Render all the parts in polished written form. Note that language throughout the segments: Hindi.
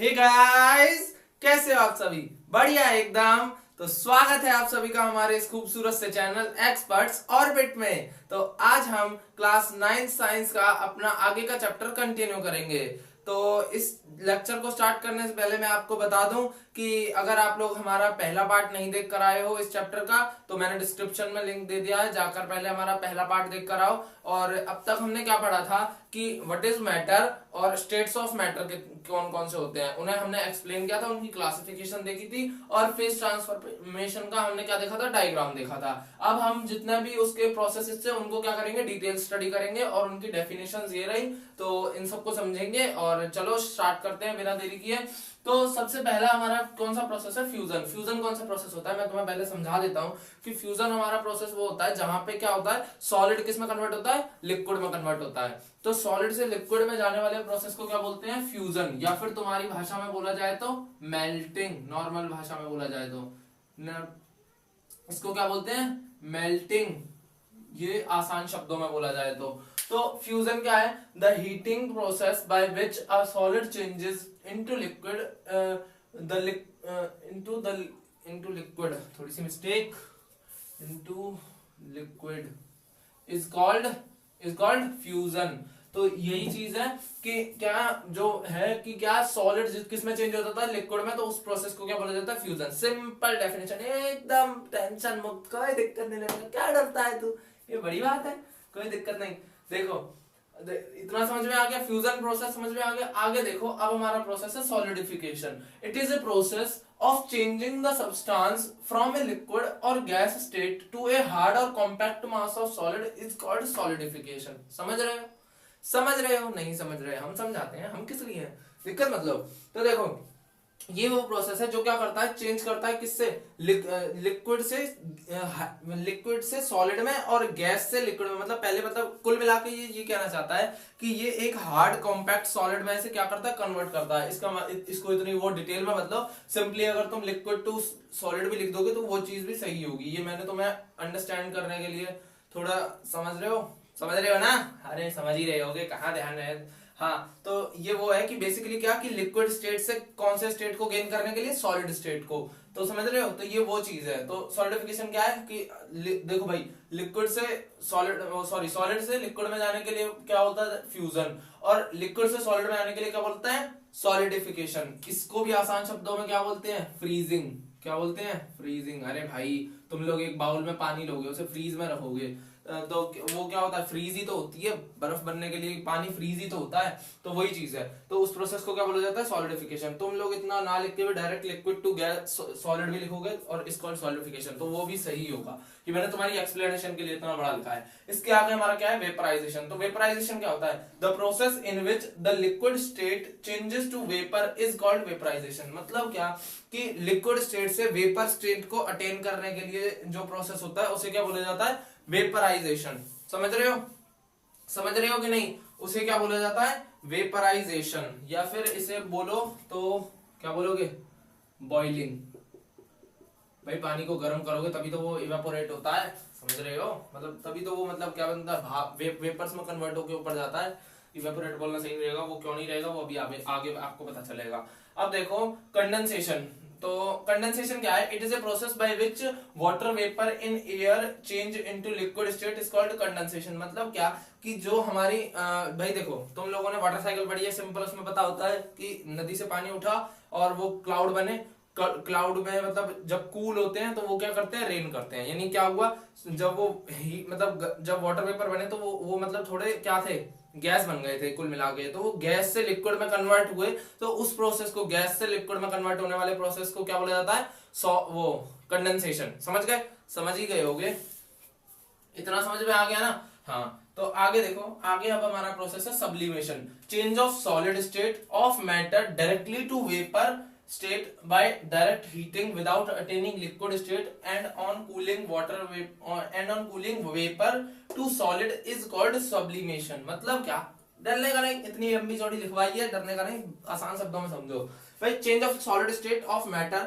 हे गाइस, कैसे हो आप सभी? बढ़िया एकदम। तो स्वागत है आप सभी का हमारे इस खूबसूरत से चैनल एक्सपर्ट्स ऑर्बिट में। तो आज हम क्लास 9 साइंस का अपना आगे का चैप्टर कंटिन्यू करेंगे। तो इस लेक्चर को स्टार्ट करने से पहले मैं आपको बता दूं कि अगर आप लोग हमारा पहला पार्ट नहीं देख कर आए हो इस चैप्टर का, तो मैंने डिस्क्रिप्शन में लिंक दे दिया है, जाकर पहले हमारा पहला पार्ट देख कर आओ। और अब तक हमने क्या पढ़ा था कि व्हाट इज मैटर और स्टेट्स ऑफ मैटर के कौन कौन से होते हैं, उन्हें हमने एक्सप्लेन किया था, उनकी क्लासिफिकेशन देखी थी, और फेज ट्रांसफॉर्मेशन का हमने क्या देखा था, डायग्राम देखा था। अब हम जितने भी उसके प्रोसेसेस थे उनको क्या करेंगे, डिटेल स्टडी करेंगे और उनकी डेफिनेशंस ये रही, तो इन सबको समझेंगे। और चलो स्टार्ट करते हैं बिना देरी किए। तो सबसे पहला हमारा कौन सा प्रोसेस है, फ्यूजन। फ्यूजन कौन सा प्रोसेस होता है, मैं तुम्हें पहले समझा देता हूं कि फ्यूजन हमारा प्रोसेस वो होता है जहां पे क्या होता है, सॉलिड किस में कन्वर्ट होता है, लिक्विड में कन्वर्ट होता है। तो सॉलिड से लिक्विड में जाने वाले प्रोसेस को क्या बोलते हैं, फ्यूजन, या फिर तुम्हारी भाषा में बोला जाए तो मेल्टिंग। नॉर्मल भाषा में बोला जाए तो इसको क्या बोलते हैं, मेल्टिंग, ये आसान शब्दों में बोला जाए तो फ्यूजन क्या है, the heating process by which a solid changes into liquid, into liquid, थोड़ी सी mistake, into liquid is called fusion. तो यही चीज है कि क्या जो है कि क्या सॉलिड किस में चेंज होता था, लिक्विड में, तो उस प्रोसेस को क्या बोला जाता है, फ्यूजन। सिंपल डेफिनेशन, एकदम टेंशन मुक्त, कोई दिक्कत नहीं लगेगा, क्या डरता है तू, ये बड़ी बात है, कोई दिक्कत नहीं। देखो इतना समझ में आ गया, फ्यूजन प्रोसेस समझ में आ गया। आगे देखो, अब हमारा प्रोसेस है solidification. It is a process of changing the substance from a liquid or gas state to a hard or compact mass of solid is called solidification। समझ रहे हो, समझ रहे हो, नहीं समझ रहे, हम समझाते हैं, हम किस लिए हैं, दिक्कत मतलब। तो देखो ये वो प्रोसेस है जो क्या करता है, चेंज करता है किससे, लिक्विड से सॉलिड में और गैस से लिक्विड में। मतलब पहले, मतलब कुल मिला के ये कहना चाहता है कि ये एक हार्ड कॉम्पैक्ट सॉलिड में से क्या करता है, कन्वर्ट करता है। इसको इतनी वो डिटेल में, मतलब सिंपली अगर तुम लिक्विड टू सॉलिड भी लिख दोगे तो वो चीज भी सही होगी। ये मैंने तुम्हें अंडरस्टैंड करने के लिए थोड़ा, समझ रहे हो ना, अरे समझ ही रहे होगे, कहाँ ध्यान रहे। हाँ, तो ये वो है कि बेसिकली क्या कि लिक्विड स्टेट से कौन से स्टेट को गेन करने के लिए, सॉलिड स्टेट को। तो समझ रहे हो, तो ये वो चीज है। तो सॉलिडिफिकेशन क्या है कि देखो भाई, लिक्विड से सॉलिड से लिक्विड में जाने के लिए क्या होता है, फ्यूजन। और लिक्विड से सॉलिड में आने के लिए क्या बोलता है, सॉलिडिफिकेशन। इसको भी आसान शब्दों में क्या बोलते हैं, फ्रीजिंग। क्या बोलते हैं, फ्रीजिंग। अरे भाई, तुम लोग एक बाउल में पानी लोगे, उसे फ्रीज में रखोगे, तो वो क्या होता है, फ्रीज ही तो होती है, बर्फ बनने के लिए पानी फ्रीज ही तो होता है। तो वही चीज है, तो उस प्रोसेस को क्या बोला जाता है, सॉलिडिफिकेशन। तुम लोग इतना ना लिख के भी direct liquid to gas solid भी लिखोगे और इसको सॉलिडिफिकेशन, तो वो भी सही होगा कि मैंने तुम्हारी एक्सप्लेनेशन के लिए इतना बड़ा लिखा है। इसके आगे हमारा क्या है, वेपराइजेशन। तो वेपराइजेशन क्या होता है, the process in which the liquid state changes to vapour is called vaporization. मतलब क्या कि लिक्विड स्टेट से वेपर स्टेट को अटेन करने के लिए जो प्रोसेस होता है उसे क्या बोला जाता है, वेपराइजेशन। समझ रहे हो, समझ रहे हो कि नहीं, उसे क्या बोला जाता है, वेपराइजेशन। या फिर इसे बोलो तो क्या बोलोगे, बॉइलिंग। भाई पानी को गर्म करोगे तभी तो वो इवेपोरेट होता है, समझ रहे हो, मतलब तभी तो वो, मतलब क्या बनता है, भाप, वेपर्स में कन्वर्ट होकर ऊपर जाता है। इवेपोरेट बोलना सही नहीं रहेगा, वो क्यों नहीं रहेगा, वो अभी आगे आपको पता चलेगा। अब देखो कंडेंसेशन। तो कंडेंसेशन क्या है, it is a process by which water vapour in air change into liquid state is called condensation. मतलब क्या कि जो हमारी भाई देखो, तुम लोगों ने वाटर साइकिल पढ़ी है, सिंपल, उसमें पता होता है कि नदी से पानी उठा और वो क्लाउड बने। क्लाउड में मतलब जब कूल होते हैं तो वो क्या करते हैं, रेन करते हैं। यानी क्या हुआ, जब वो मतलब जब वाटर वेपर बने तो वो मतलब थोड़े क्या थे, गैस बन गए थे कुल मिला के, तो वो गैस से लिक्विड में कन्वर्ट हुए। तो उस प्रोसेस को, गैस से लिक्विड में कन्वर्ट होने वाले प्रोसेस को क्या बोला जाता है, वो कंडेंसेशन। समझ गए, समझ ही गए होगे, इतना समझ में आ गया ना। हाँ, तो आगे देखो, आगे अब हमारा प्रोसेस है sublimation. Change of solid state of matter directly to vapour state by direct heating without attaining liquid state and on cooling vapor to solid is called sublimation। मतलब क्या, डरने का नहीं, इतनी लंबी चौड़ी लिखवाई है, डरने का नहीं, आसान शब्दों में समझो भाई। Change of solid state of matter,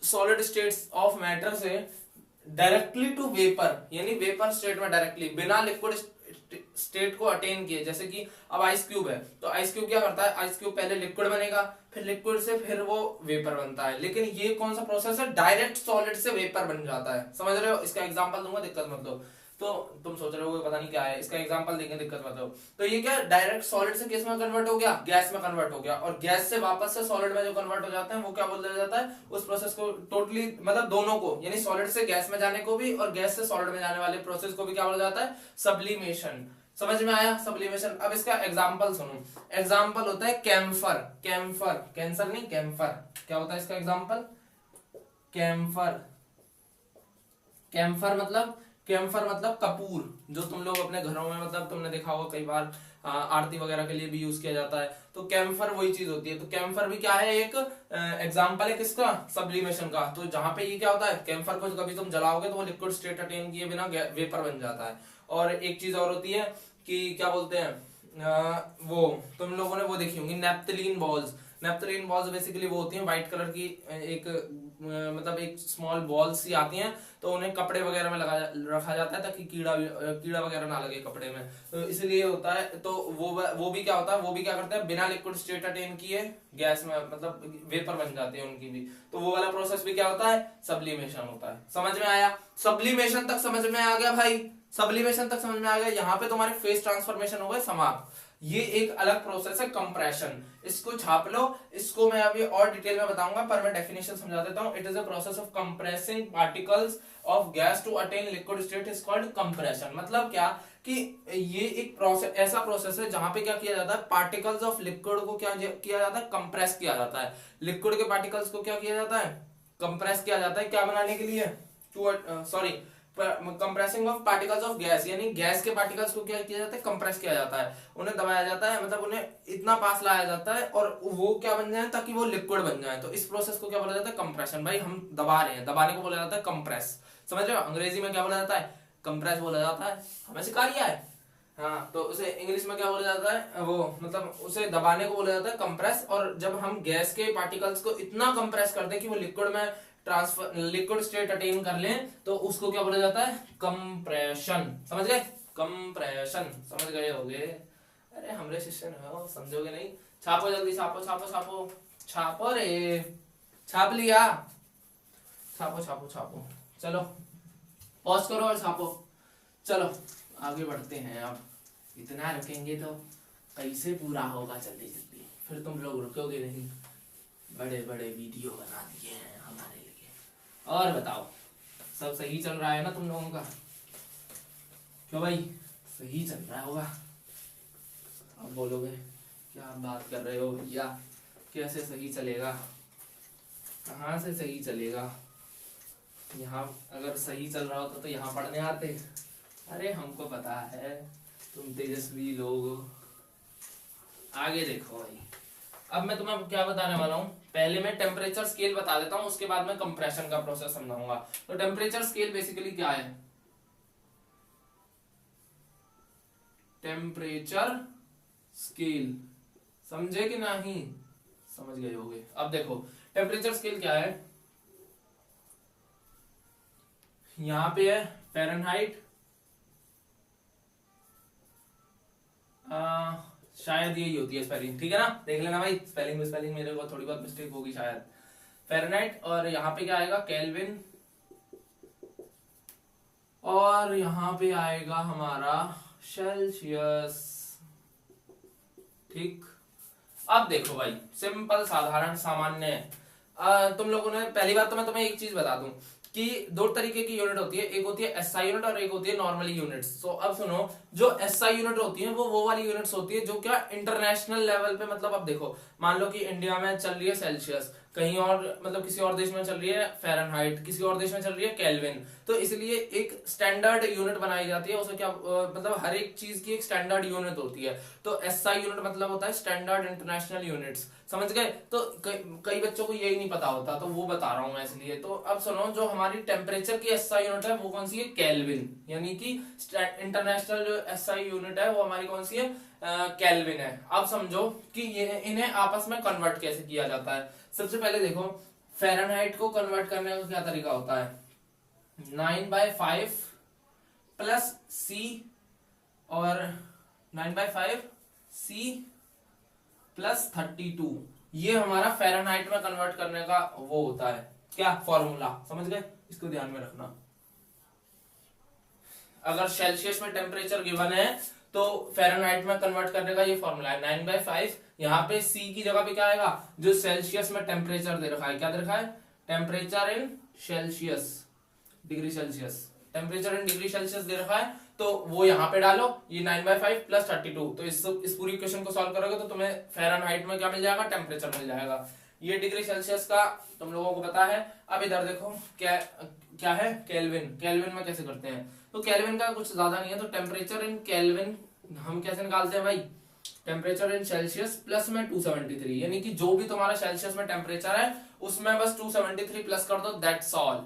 solid states of matter से डायरेक्टली टू वेपर, यानी वेपर स्टेट में डायरेक्टली, बिना लिक्विड स्टेट को अटेन किए, जैसे कि अब आइस क्यूब है, तो आइस क्यूब क्या करता है, आइस क्यूब पहले लिक्विड बनेगा, फिर लिक्विड से फिर वो वेपर बनता है, लेकिन ये कौन सा प्रोसेस है, डायरेक्ट सॉलिड से वेपर बन जाता है। समझ रहे हो, इसका एग्जांपल दूंगा, दिक्कत मत लो। तो तुम सोच रहे हो पता नहीं क्या है, इसका एग्जांपल देंगे, दिक्कत मत लो। तो ये क्या डायरेक्ट सॉलिड से किस में कन्वर्ट हो गया, गैस में कन्वर्ट हो गया, और गैस से वापस से सॉलिड में जो कन्वर्ट हो जाते हैं वो क्या बोल दिया जाता है, उस प्रोसेस को टोटली मतलब दोनों को, यानी सॉलिड से गैस में जाने को भी और गैस से सॉलिड में जाने वाले प्रोसेस को भी क्या बोला जाता है, सब्लिमेशन। समझ में आया, सब्लिमेशन। अब इसका एग्जांपल सुनो, एग्जांपल होता है कैम्फर, कैम्फर, कैंसर नहीं, कैम्फर। क्या होता है इसका एग्जांपल, कैम्फर। कैम्फर मतलब कपूर, जो तुम लोग अपने घरों में मतलब तुमने देखा होगा कई बार आरती वगैरह के लिए भी यूज किया जाता है, तो कैम्फर वही चीज होती है। तो कैम्फर भी क्या है, एक एग्जांपल है किसका, सब्लिमेशन का। तो जहां पे ये क्या होता है, कैम्फर को कभी तुम जलाओगे तो वो लिक्विड स्टेट अटेन किए बिना वेपर बन जाता है। और एक चीज और होती है कि क्या बोलते हैं, वो तुम लोगों ने वो देखी होंगी naphthalene balls. Naphthalene balls basically वो होती हैं व्हाइट कलर की, एक मतलब एक स्मॉल बॉल्स सी आती हैं, तो उन्हें कपड़े वगैरह में रखा जाता है ताकि कीड़ा वगैरह ना लगे कपड़े में, तो इसलिए होता है। तो वो भी क्या होता है, वो भी क्या करते हैं, बिना लिक्विड स्टेट अटेन किए गैस में मतलब वेपर बन जाते हैं उनकी भी। तो वो वाला प्रोसेस भी क्या होता है, सब्लिमेशन होता है। समझ में आया, सब्लिमेशन तक समझ में आ गया भाई, सब्लिमेशन तक समझ में आ गया। यहाँ पे तुम्हारे फेज ट्रांसफॉर्मेशन हो गए समाप्त। ये एक अलग प्रोसेस है कंप्रेशन, इसको छाप लो, इसको मैं अभी और डिटेल में बताऊंगा, पर मैं डेफिनेशन समझा देता हूं। It is a process of compressing particles of gas to attain liquid state is called compression. मतलब क्या कि ये एक प्रोसेस, ऐसा प्रोसेस है जहां पे क्या किया जाता है, पार्टिकल्स ऑफ लिक्विड को क्या किया जाता है, कंप्रेस किया जाता है। लिक्विड के पार्टिकल्स को क्या किया जाता है, कंप्रेस किया जाता है, क्या बनाने के लिए, to sorry compressing of particles of gas, यानी गैस के पार्टिकल्स को क्या किया जाता है, कंप्रेस किया जाता है, उन्हें दबाया जाता है, मतलब उन्हें इतना पास लाया जाता है और वो क्या बन जाए, ताकि वो लिक्विड बन जाए। तो इस प्रोसेस को क्या बोला जाता है, कंप्रेशन। भाई हम दबा रहे हैं, दबाने को बोला जाता है कंप्रेस। समझ रहे हो, अंग्रेजी में क्या बोला जाता है, कंप्रेस बोला जाता है, हमें सिखा लिया है। हाँ, तो उसे इंग्लिश में क्या बोला जाता है, वो मतलब उसे दबाने को बोला जाता है कंप्रेस। और जब हम गैस के पार्टिकल्स को इतना कंप्रेस कर दें कि वो लिक्विड में ट्रांसफर, लिक्विड स्टेट अटेन कर लें, तो उसको क्या बोला जाता है, कंप्रेशन। समझ गए, कंप्रेशन समझ गए होगे। अरे हमरे शिष्य हो, समझोगे नहीं। छापो जल्दी, छापो छापो छापो छापो रे, छाप लिया, छापो छापो छापो, चलो पॉज करो और छापो। चलो आगे बढ़ते हैं। अब इतना रुकेंगे तो कैसे पूरा होगा, जल्दी जल्दी, फिर तुम लोग रुकोगे नहीं। बड़े बड़े वीडियो बना दिए हैं हमारे लिए। और बताओ, सब सही चल रहा है ना तुम लोगों का, क्यों भाई, सही चल रहा होगा। अब बोलोगे क्या बात कर रहे हो भैया, कैसे सही चलेगा, कहाँ से सही चलेगा, यहाँ अगर सही चल रहा होता तो यहाँ पढ़ने आते। अरे हमको पता है तुम तेजस्वी लोग। आगे देखो भाई, अब मैं तुम्हें क्या बताने वाला हूँ, पहले मैं टेम्परेचर स्केल बता देता हूँ, उसके बाद मैं कंप्रेशन का प्रोसेस समझाऊंगा। तो टेम्परेचर स्केल बेसिकली क्या है, टेम्परेचर स्केल समझे कि नहीं, समझ गए होगे। अब देखो टेम्परेचर स्केल क्या है, यहां पे है फ़ारेनहाइट, शायद यही होती है स्पेलिंग, ठीक है ना, देख लेना भाई, स्पेलिंग मेरे को थोड़ी बहुत मिस्टेक होगी शायद, फ़ारेनहाइट। और यहाँ पे क्या आएगा, केल्विन, और यहाँ पे आएगा हमारा सेल्सियस, ठीक। अब देखो भाई, सिंपल साधारण सामान्य है। तुम लोगों ने पहली बात तो मैं तुम्हें एक चीज बता दूं कि दो तरीके की यूनिट होती है, एक होती है एसआई यूनिट और एक होती है नॉर्मल यूनिट्स। तो अब सुनो, जो एसआई यूनिट होती है वो वाली यूनिट्स होती है जो क्या इंटरनेशनल लेवल पे, मतलब अब देखो मान लो कि इंडिया में चल रही है सेल्सियस, कहीं और मतलब किसी और देश में चल रही है फ़ारेनहाइट, किसी और देश में चल रही है केल्विन। तो इसलिए एक स्टैंडर्ड यूनिट बनाई जाती है, उसे क्या मतलब हर एक चीज की एक स्टैंडर्ड यूनिट होती है। तो एसआई यूनिट मतलब होता है स्टैंडर्ड इंटरनेशनल यूनिट्स, समझ गए। तो कई बच्चों को यही नहीं पता होता, तो वो बता रहा हूं मैं इसलिए। तो अब सुनो, जो हमारी टेम्परेचर की एसआई यूनिट है वो कौन सी है, केल्विन, यानी कि इंटरनेशनल जो एसआई यूनिट है वो हमारी कौन सी है, केल्विन है। अब समझो कि ये इन्हें आपस में कन्वर्ट कैसे किया जाता है। सबसे पहले देखो, फ़ारेनहाइट को कन्वर्ट करने का क्या तरीका होता है, 9/5 प्लस C और 9/5 C प्लस 32, ये हमारा फ़ारेनहाइट में कन्वर्ट करने का वो होता है क्या, फॉर्मूला। समझ गए, इसको ध्यान में रखना। अगर सेल्सियस में टेम्परेचर गिवन है तो फ़ारेनहाइट में कन्वर्ट करने का ये फॉर्मूला है 9/5। यहाँ पे C की जगह पे क्या आएगा, जो सेल्सियस में टेम्परेचर दे रखा है, क्या दे रखा है, temperature in Celsius, degree Celsius, temperature in degree Celsius दे रखा है, तो वो यहाँ पे डालो, ये 9/5 प्लस 32। तो इस पूरी इक्वेशन को सॉल्व करोगे तो तुम्हें फ़ारेनहाइट में क्या मिल जाएगा, टेम्परेचर मिल जाएगा। ये डिग्री सेल्सियस का तुम लोगों को पता है। अब इधर देखो क्या क्या है, केल्विन। केल्विन में कैसे करते हैं, तो केल्विन का कुछ ज्यादा नहीं है, तो टेम्परेचर इन केल्विन हम कैसे निकालते हैं भाई, टेम्परेचर इन सेल्सियस प्लस में 273, यानी कि जो भी तुम्हारा सेल्सियस में टेम्परेचर है उसमें बस 273 प्लस कर दो, दैट्स ऑल,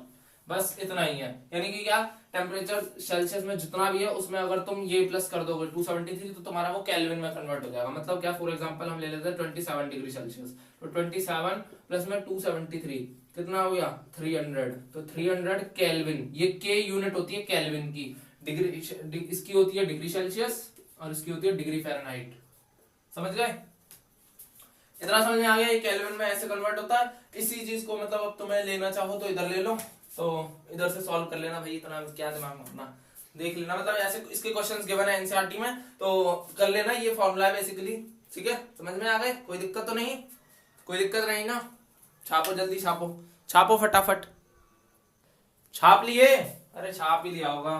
बस इतना ही है। यानी कि क्या, टेम्परेचर सेल्सियस में जितना भी है उसमें अगर तुम ये प्लस कर दोगे 273 तो तुम्हारा वो केल्विन में कन्वर्ट हो जाएगा। मतलब क्या, फॉर एग्जांपल हम ले लेते हैं 27 डिग्री सेल्सियस, तो 27 प्लस में 273 कितना हो गया, 300, तो 300 केल्विन, ये के यूनिट होती है केल्विन की, डिग्री इसकी होती है डिग्री सेल्सियस और इसकी होती है डिग्री फ़ारेनहाइट। समझ गए, इतना समझ में आ गया, ये केल्विन में ऐसे कन्वर्ट होता है। इसी चीज को मतलब अब तुम्हें लेना चाहो तो इधर ले लो, तो इधर से सॉल्व कर लेना भाई, इतना क्या दिमाग में अपना देख लेना, मतलब ऐसे इसके क्वेश्चंस गिवन है एनसीईआरटी में, तो कर लेना, ये फॉर्मूला है बेसिकली। ठीक है, समझ में आ गए, कोई दिक्कत तो नहीं, कोई दिक्कत नहीं ना। छापो जल्दी, छापो छापो फटाफट, छाप लिए, अरे छाप ही लिया होगा।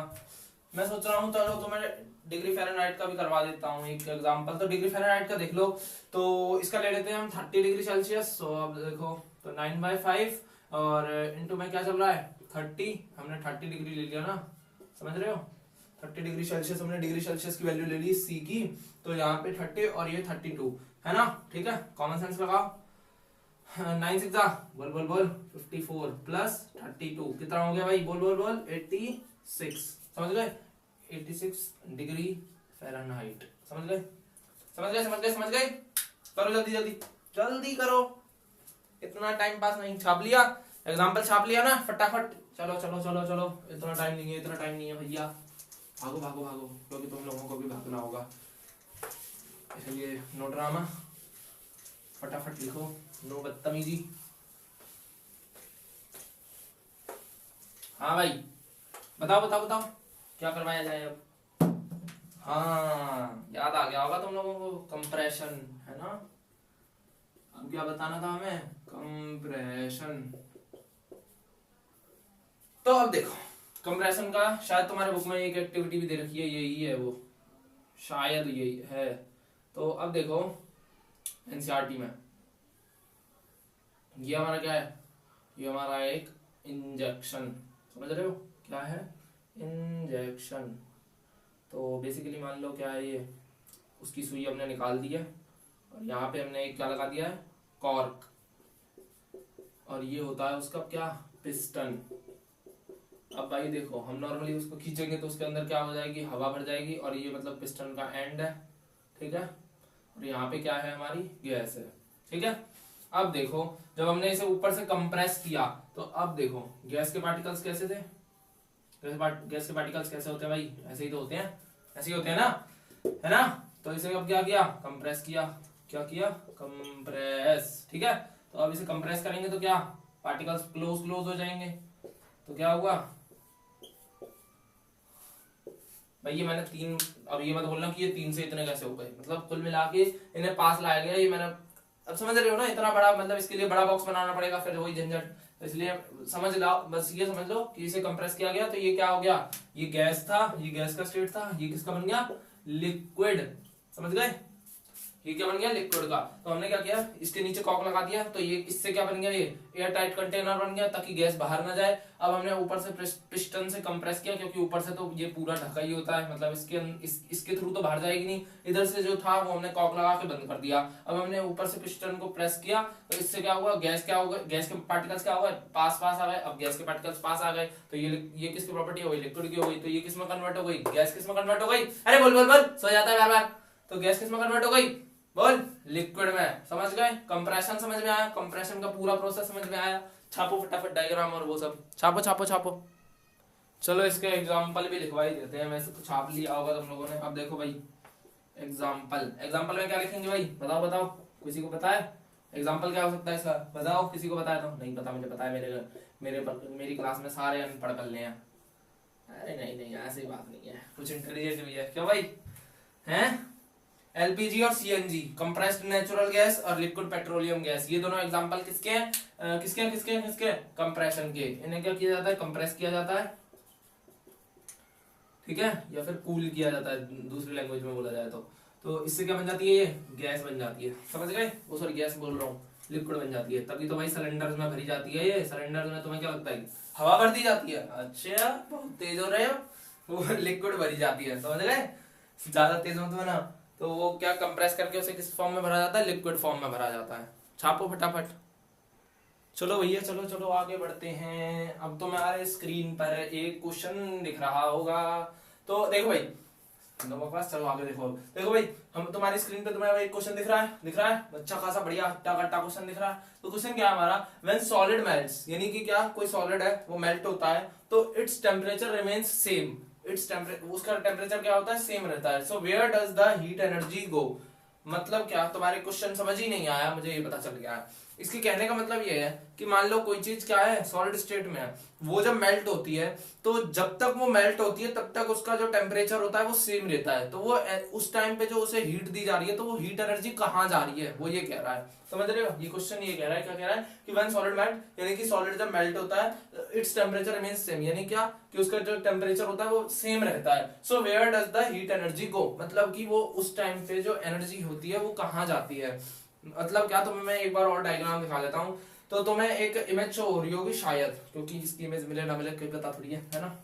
मैं सोच रहा हूँ चलो तुम्हें डिग्री फ़ारेनहाइट का भी करवा देता हूँ एक एग्जांपल। तो डिग्री फ़ारेनहाइट का देख लो, तो इसका ले लेते हैं हम 30 डिग्री सेल्सियस। तो अब देखो, तो 9/5 और इनटू में क्या चल रहा है 30, हमने 30 डिग्री ले लिया ना, समझ रहे हो, 30 डिग्री सेल्सियस, हमने डिग्री सेल्सियस की वैल्यू ले ली C की, तो यहाँ पे 30 और ये 32 है ना। ठीक है, कॉमन सेंस लगाओ, 9 6 बोल बोल बोल 54 प्लस 32 कितना हो गया भाई, बोल बोल बोल 86। समझ गए, 86 डिग्री फ़ारेनहाइट। समझ गए, समझ गए, समझ गए, समझ गए, करो जल्दी जल्दी जल्दी करो, इतना टाइम पास नहीं। छाप लिया, एग्जाम्पल छाप लिया ना फटाफट, चलो चलो चलो चलो, इतना टाइम नहीं है, इतना टाइम नहीं है भैया, भागो भागो भागो, क्योंकि तुम लोगों को भी भागना होगा, इसलिए नो ड्रामा, फटाफट लिखो, नो बदतमीजी। हाँ भाई, बताओ बताओ बताओ, क्या करवाया जाए अब। हाँ, याद आ गया होगा तुम लोगों को, कंप्रेशन है ना। अब क्या बताना था हमें, कंप्रेशन। तो अब देखो, कंप्रेशन का शायद तुम्हारे बुक में एक एक्टिविटी भी दे रखी है, यही है वो, शायद यही है। तो अब देखो एनसीईआरटी में ये हमारा क्या है, ये हमारा एक इंजेक्शन, समझ रहे हो क्या है, इंजेक्शन। तो बेसिकली मान लो क्या है ये, उसकी सुई हमने निकाल दी है और यहाँ पे हमने एक क्या लगा दिया है, कॉर्क, और ये होता है उसका क्या, पिस्टन। अब भाई देखो, हम नॉर्मली उसको खींचेंगे तो उसके अंदर क्या हो जाएगी, हवा भर जाएगी, और ये मतलब पिस्टन का एंड है, ठीक है, और यहाँ पे क्या है, हमारी गैस है, ठीक है। अब देखो, जब हमने इसे ऊपर से कंप्रेस किया, तो अब देखो गैस के पार्टिकल्स कैसे थे, गैस के पार्टिकल्स कैसे होते हैं भाई, ऐसे ही तो होते हैं, ऐसे ही होते हैं ना, है ना। तो इसे अब क्या किया, कंप्रेस किया, क्या किया, कंप्रेस, ठीक है। तो अब इसे कंप्रेस करेंगे तो क्या, पार्टिकल्स क्लोज क्लोज हो जाएंगे, तो क्या हुआ भाई, ये मैंने 3, अब ये मत बोलना कि ये 3 से इतने कैसे हो गए, मतलब कुल मिला के इन्हें पास लाया गया, ये मैंने, अब समझ रहे हो ना, इतना बड़ा, मतलब इसके लिए बड़ा बॉक्स बनाना पड़ेगा, फिर वही झंझट, तो इसलिए समझ लो, बस ये समझ लो कि इसे कंप्रेस किया गया, तो ये क्या हो गया, ये गैस था, ये गैस का स्टेट था, ये किसका बन गया, लिक्विड। समझ गए, ये क्या बन गया, लिक्विड का। तो हमने क्या किया, इसके नीचे कॉक लगा दिया, तो ये इससे क्या बन गया, ये एयर टाइट कंटेनर बन गया, ताकि गैस बाहर ना जाए। अब हमने ऊपर से पिस्टन से कंप्रेस किया, क्योंकि ऊपर से तो ये पूरा ढका ही होता है, मतलब इसके थ्रू तो बाहर जाएगी नहीं, इधर से जो था वो हमने कॉक लगा के बंद कर दिया। अब हमने ऊपर से पिस्टन को प्रेस किया, तो इससे क्या हुआ, गैस क्या होगा, गैस के पार्टिकल्स क्या हुआ, पास पास आ गए। अब गैस के पार्टिकल्स पास आ गए, तो ये किसकी प्रॉपर्टी हो गई, लिक्विड की हो गई, तो ये किसमें कन्वर्ट हो गई, गैस किसमें कन्वर्ट हो गई, अरे बोल बोल बोल, सो जाता है बार बार, तो गैस किसमें कन्वर्ट हो गई, बोल, लिक्विड में। समझ गए, कंप्रेशन समझ में आया, कंप्रेशन का पूरा प्रोसेस समझ में आया। छापो फटाफट डायग्राम और वो सब, छापो छापो छापो, चलो इसके एग्जाम्पल भी लिखवा ही देते हैं, वैसे तो छाप लिया होगा तुम लोगों ने। अब देखो भाई एग्जाम्पल, एग्जाम्पल में क्या लिखेंगे भाई, बताओ बताओ, किसी को पता है एग्जाम्पल क्या हो सकता है इसका, बताओ किसी को पता है? तो नहीं पता, मुझे पता है, मेरी क्लास में सारे अनपढ़ कर हैं। अरे नहीं नहीं ऐसी बात नहीं है, कुछ इंटेलिजेंट भी है क्यों भाई, हैं? एलपीजी और सीएनजी, कंप्रेस्ड नेचुरल गैस और लिक्विड पेट्रोलियम गैस, ये दोनों एग्जांपल किसके हैं? किसके कंप्रेशन के। इन्हें क्या किया जाता है? कंप्रेस किया जाता है, ठीक है, या फिर कूल किया जाता है दूसरी लैंग्वेज में बोला जाए तो इससे क्या बन जाती है? ये गैस बन जाती है, समझ गए? वो सॉरी गैस बोल रहा हूँ, लिक्विड बन जाती है। तभी तो भाई सिलेंडर्स में भरी जाती है। ये सिलेंडर्स में तुम्हें क्या लगता है हवा भर दी जाती है? अच्छा बहुत तेज हो रहे हो, वो लिक्विड भरी जाती है, समझ गए? ज्यादा तेज मत होना। तो वो क्या कंप्रेस करके उसे किस फॉर्म में भरा जाता है? लिक्विड फॉर्म में भरा जाता है। छापो फटाफट। चलो भैया चलो चलो आगे बढ़ते हैं। अब तो हमारे स्क्रीन पर एक क्वेश्चन दिख रहा होगा, तो देखो भाई चलो आगे देखो। देखो भाई हम तुम्हारी स्क्रीन पे तुम्हें एक क्वेश्चन दिख रहा है अच्छा खासा बढ़िया हट्टा कट्टा क्वेश्चन दिख रहा है। तो क्वेश्चन क्या है हमारा, व्हेन सॉलिड मेल्ट्स, यानी कि क्या कोई सॉलिड है वो मेल्ट होता है तो इट्स टेम्परेचर रिमेन्स सेम, उसका टेम्परेचर क्या होता है? सेम रहता है। So where does the heat energy go, मतलब क्या तुम्हारे क्वेश्चन समझ ही नहीं आया, मुझे ये पता चल गया है। इसके कहने का मतलब ये है कि मान लो कोई चीज क्या है, सॉलिड स्टेट में है, वो जब मेल्ट होती है तो जब तक वो मेल्ट होती है तब तक उसका जो टेम्परेचर होता है वो सेम रहता है। तो वो उस टाइम पे जो उसे हीट दी जा रही है तो वो हीट एनर्जी कहाँ जा रही है, वो ये कह रहा है। समझ रहे हो? ये क्वेश्चन ये कह रहा है, क्या कह रहा है कि व्हेन सॉलिड मेल्ट, यानी कि सॉलिड जब मेल्ट होता है इट्स टेम्परेचर रिमेन्स सेम, यानी क्या कि उसका जो टेम्परेचर होता है वो सेम रहता है। So where does the heat energy go, मतलब कि वो उस टाइम पे जो एनर्जी होती है वो कहाँ जाती है। मतलब क्या, तुम्हें मैं एक बार और डायग्राम दिखा देता हूँ। तो तुम्हें एक इमेज शो हो रही होगी शायद, क्योंकि इसकी इमेज मिले ना मिले कोई पता थोड़ी है ना।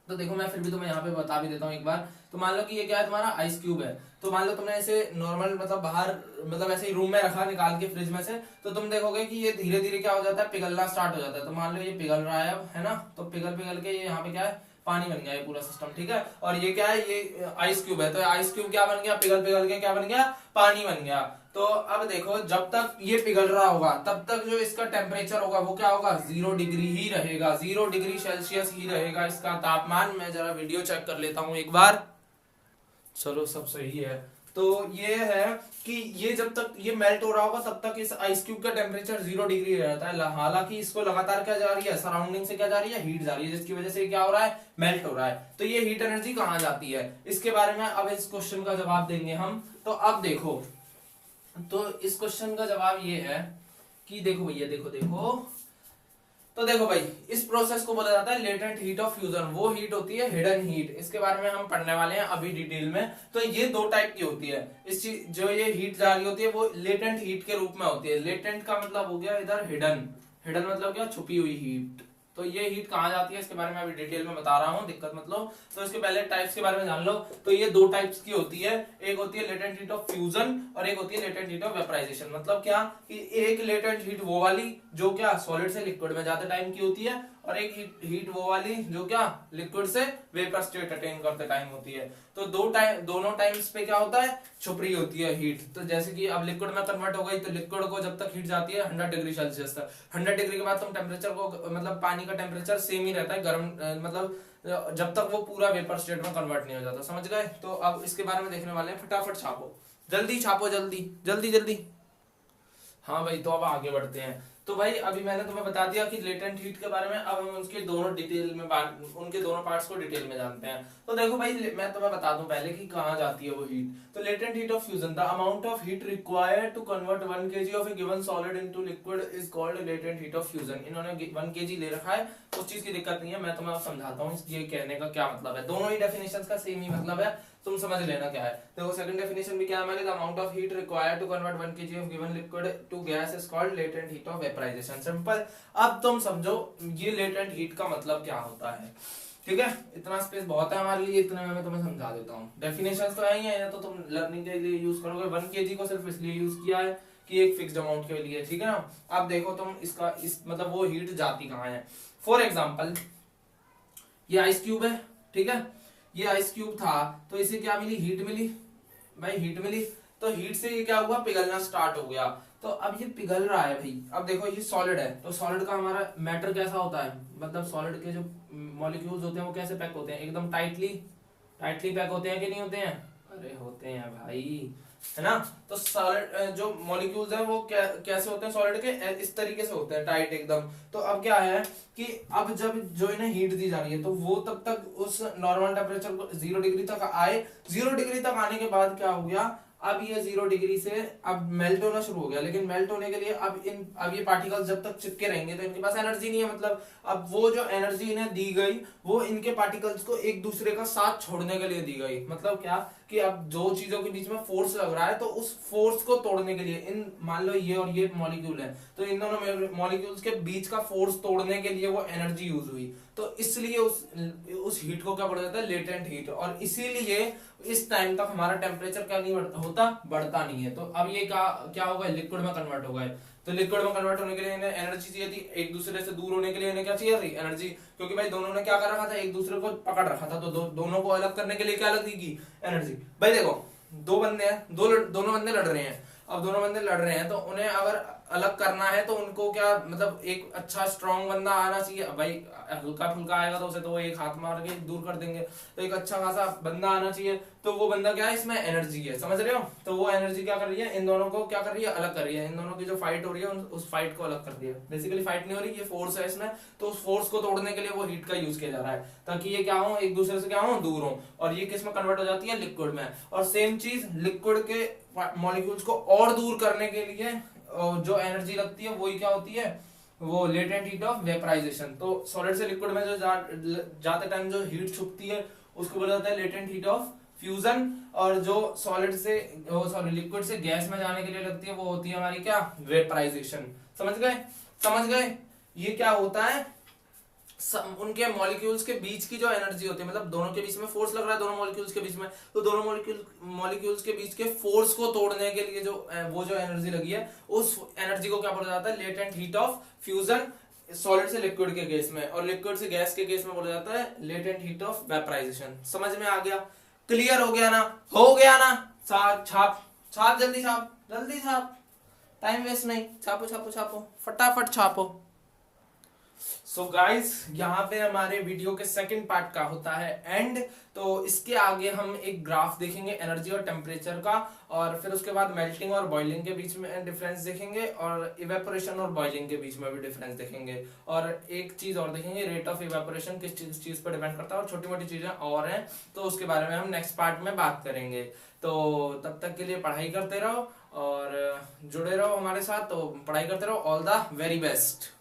तो देखो मैं फिर भी तुम्हें यहाँ पे बता भी देता हूँ एक बार। तो मान लो कि ये क्या है, तुम्हारा आइस क्यूब है। तो मान लो तुमने ऐसे नॉर्मल मतलब बाहर मतलब ऐसे ही रूम में रखा निकाल के फ्रिज में से, तो तुम देखोगे कि ये धीरे धीरे क्या हो जाता है, पिघलना स्टार्ट हो जाता है। तो मान लो ये पिघल रहा है अब, है ना, तो पिघल पिघल के ये यहाँ पे क्या है, पानी बन गया ये पूरा सिस्टम, ठीक है। और ये क्या है, ये आइस क्यूब है। तो आइस क्यूब क्या बन गया, पिघल पिघल के क्या बन गया, पानी बन गया। तो अब देखो जब तक ये पिघल रहा होगा तब तक जो इसका टेम्परेचर होगा वो क्या होगा, 0 डिग्री ही रहेगा, 0 डिग्री सेल्सियस ही रहेगा इसका तापमान। मैं जरा वीडियो चेक कर लेता हूं एक बार। चलो सब सही है। तो ये है कि ये जब तक ये मेल्ट हो रहा होगा तब तक इस आइस क्यूब का टेम्परेचर 0 डिग्री रहता है। हालांकि इसको लगातार क्या जा रही है, सराउंडिंग से क्या जा रही है, हीट जा रही है, जिसकी वजह से क्या हो रहा है, मेल्ट हो रहा है। तो ये हीट एनर्जी कहाँ जाती है, इसके बारे में अब इस क्वेश्चन का जवाब देंगे हम। तो अब देखो, तो इस क्वेश्चन का जवाब ये है कि देखो भैया देखो देखो, तो देखो भाई इस प्रोसेस को बोला जाता है लेटेंट हीट ऑफ फ्यूजन। वो हीट होती है हिडन हीट, इसके बारे में हम पढ़ने वाले हैं अभी डिटेल में। तो ये दो टाइप की होती है। इस चीज जो ये हीट जा रही होती है वो लेटेंट हीट के रूप में होती है। लेटेंट का मतलब हो गया इधर हिडन, हिडन मतलब क्या, छुपी हुई हीट। तो ये हीट कहाँ जाती है इसके बारे में अभी डिटेल में बता रहा हूँ, दिक्कत मत लो। तो इसके पहले टाइप्स के बारे में जान लो। तो ये दो टाइप्स की होती है, एक होती है लेटेंट हीट ऑफ फ्यूजन और एक होती है लेटेंट हीट ऑफ वेपराइजेशन। मतलब क्या कि एक लेटेंट हीट वो वाली जो क्या सॉलिड से लिक्विड में जाते टाइम की होती है, और एक हीट वो वाली जो क्या लिक्विड से वेपर स्टेट अटेन करते टाइम होती है। तो दोनों टाइम्स पे क्या होता है, छुप रही होती है हीट। तो जैसे कि अब लिक्विड में कन्वर्ट हो गई तो लिक्विड को जब तक हीट जाती है 100 डिग्री सेल्सियस तक, 100 डिग्री के बाद तुम टेम्परेचर को मतलब पानी का टेम्परेचर सेम ही रहता है, गर्म मतलब जब तक वो पूरा वेपर स्टेट में कन्वर्ट नहीं हो जाता, समझ गए। तो अब इसके बारे में देखने वाले हैं, फटाफट छापो, जल्दी छापो, जल्दी जल्दी जल्दी। हाँ भाई तो अब आगे बढ़ते हैं। तो भाई अभी मैंने तुम्हें बता दिया कि लेटेंट हीट के बारे में, अब हम उसके दोनों डिटेल में उनके दोनों पार्ट्स को डिटेल में जानते हैं। तो देखो भाई मैं तुम्हें बता दूं पहले कि कहाँ जाती है वो हीट। तो latent heat of fusion, the amount of heat required to convert 1 kg of a given solid into liquid is called latent heat of fusion. इन्होंने 1 kg ले रखा है, उस चीज की दिक्कत नहीं है, मैं तुम्हें समझाता हूँ ये कहने का क्या मतलब है। दोनों ही डेफिनेशन का सेम ही मतलब है, तुम समझ लेना क्या है। देखो सेकंड डेफिनेशन भी क्या है हमारी, the amount of heat required to convert 1 kg of given liquid to gas is called latent heat of vaporization. Simple. अब तुम समझो ये लेटेंट हीट का मतलब क्या होता है, ठीक है। इतना स्पेस बहुत है हमारे लिए, इतने में मैं तुम्हें समझा देता हूँ। डेफिनेशंस तो यही है, तो तुम लर्निंग के लिए यूज करोगे। 1 kg को सिर्फ इसलिए यूज किया है कि एक फिक्स्ड अमाउंट के लिए, ठीक है ना। अब देखो तुम इसका इस मतलब वो हीट जाती कहाँ है। फॉर एग्जाम्पल ये आइस क्यूब है, ठीक है, ये आइस क्यूब था तो इसे क्या मिली, हीट मिली भाई, हीट मिली। तो हीट से ये क्या हुआ, पिघलना स्टार्ट हो गया। तो अब ये पिघल रहा है भाई। अब देखो ये सॉलिड है, तो सॉलिड का हमारा मैटर कैसा होता है, मतलब सॉलिड के जो मॉलिक्यूल्स होते हैं वो कैसे पैक होते हैं, एकदम टाइटली टाइटली पैक होते हैं कि नहीं होते हैं? अरे होते हैं भाई, है ना। तो सॉलिड जो मॉलिक्यूल्स हैं वो कैसे होते हैं सॉलिड के, इस तरीके से होते हैं, टाइट एकदम। तो अब क्या है कि अब जब जो इन्हें हीट दी जा रही है तो वो तब तक उस नॉर्मल टेम्परेचर को 0 डिग्री तक आए। 0 डिग्री तक आने के बाद क्या हो गया, अब ये 0 डिग्री से अब मेल्ट होना शुरू हो गया। लेकिन मेल्ट होने के लिए अब ये पार्टिकल्स जब तक चिपके रहेंगे तो इनके पास एनर्जी नहीं है। मतलब अब वो जो एनर्जी इन्हें दी गई वो इनके पार्टिकल्स को एक दूसरे का साथ छोड़ने के लिए दी गई। मतलब क्या कि अब दो चीजों के बीच में फोर्स लग रहा है तो उस फोर्स को तोड़ने के लिए इन, मान लो ये और ये मॉलिक्यूल है, तो इन दोनों मॉलिक्यूल्स के बीच का फोर्स तोड़ने के लिए वो एनर्जी यूज हुई। तो इसलिए उस हीट को क्या बोला जाता है, लेटेंट हीट। और इसीलिए इस टाइम तक हमारा टेम्परेचर क्या नहीं होता, बढ़ता नहीं है। तो अब ये क्या होगा, लिक्विड में कन्वर्ट होगा। तो लिक्विड में कन्वर्ट होने के लिए इन्हें एनर्जी चाहिए थी, एक दूसरे से दूर होने के लिए इन्हें क्या चाहिए थी, एनर्जी। क्योंकि भाई दोनों ने क्या कर रखा था, एक दूसरे को पकड़ रखा था, तो दोनों को अलग करने के लिए क्या लगेगी, एनर्जी। भाई देखो दो बंदे हैं, दोनों बंदे लड़ रहे हैं। अब दोनों बंदे लड़ रहे हैं तो उन्हें अगर अलग करना है तो उनको क्या, मतलब एक अच्छा स्ट्रांग बंदा आना चाहिए। भाई हल्का फुल्का आएगा तो उसे तो वो एक हाथ मार के दूर कर देंगे। तो एक अच्छा खासा बंदा आना चाहिए, तो वो बंदा क्या है, इसमें एनर्जी है, समझ रहे हो। तो वो एनर्जी क्या कर रही है, इन दोनों को क्या कर रही है, अलग कर रही है। इन दोनों की जो फाइट हो रही है उस फाइट को अलग कर रही है। बेसिकली फाइट नहीं हो रही, ये फोर्स है इसमें। तो उस फोर्स को तोड़ने के लिए वो हीट का यूज किया जा रहा है, ताकि ये क्या हो, एक दूसरे से क्या हो, दूर हो। और ये किस में कन्वर्ट हो जाती है, लिक्विड में। और सेम चीज लिक्विड के मॉलिक्यूल्स को और दूर करने के लिए जो एनर्जी लगती है वही क्या होती है, वो लेटेंट हीट ऑफ वेपराइजेशन। तो सॉलिड से लिक्विड में जो जाते टाइम जो हीट छुपती है उसको बोला जाता है लेटेंट हीट ऑफ फ्यूजन। और जो सॉलिड से लिक्विड से गैस में जाने के लिए लगती है वो होती है हमारी क्या, वेपराइजेशन। समझ गए, समझ गए। ये क्या होता है, उनके मॉलिक्यूल्स के बीच की जो एनर्जी होती है, मतलब दोनों के बीच में फोर्स लग रहा है, दोनों मॉलिक्यूल्स के बीच में, तो दोनों मॉलिक्यूल्स के बीच के फोर्स को तोड़ने के लिए जो वो जो एनर्जी लगी है उस एनर्जी को क्या बोला जाता है, latent heat of fusion. Solid से लिक्विड के केस में, और लिक्विड से गैस के केस में बोला जाता है लेटेंट हीट ऑफ वेपराइजेशन। समझ में आ गया, क्लियर हो गया ना, हो गया ना। छाप छाप जल्दी छाप, जल्दी छाप, टाइम वेस्ट नहीं, छापो छापो छापो, फटाफट छापो। सो गाइस यहाँ पे हमारे वीडियो के सेकंड पार्ट का होता है एंड। तो इसके आगे हम एक ग्राफ देखेंगे एनर्जी और टेम्परेचर का, और फिर उसके बाद मेल्टिंग और बॉइलिंग के बीच में डिफरेंस देखेंगे, और इवेपोरेशन और बॉइलिंग के बीच में भी डिफरेंस देखेंगे। और एक चीज और देखेंगे, रेट ऑफ इवेपोरेशन किस चीज पर डिपेंड करता है, और छोटी मोटी चीजें और हैं तो उसके बारे में हम नेक्स्ट पार्ट में बात करेंगे। तो तब तक के लिए पढ़ाई करते रहो और जुड़े रहो हमारे साथ। तो पढ़ाई करते रहो, ऑल द वेरी बेस्ट।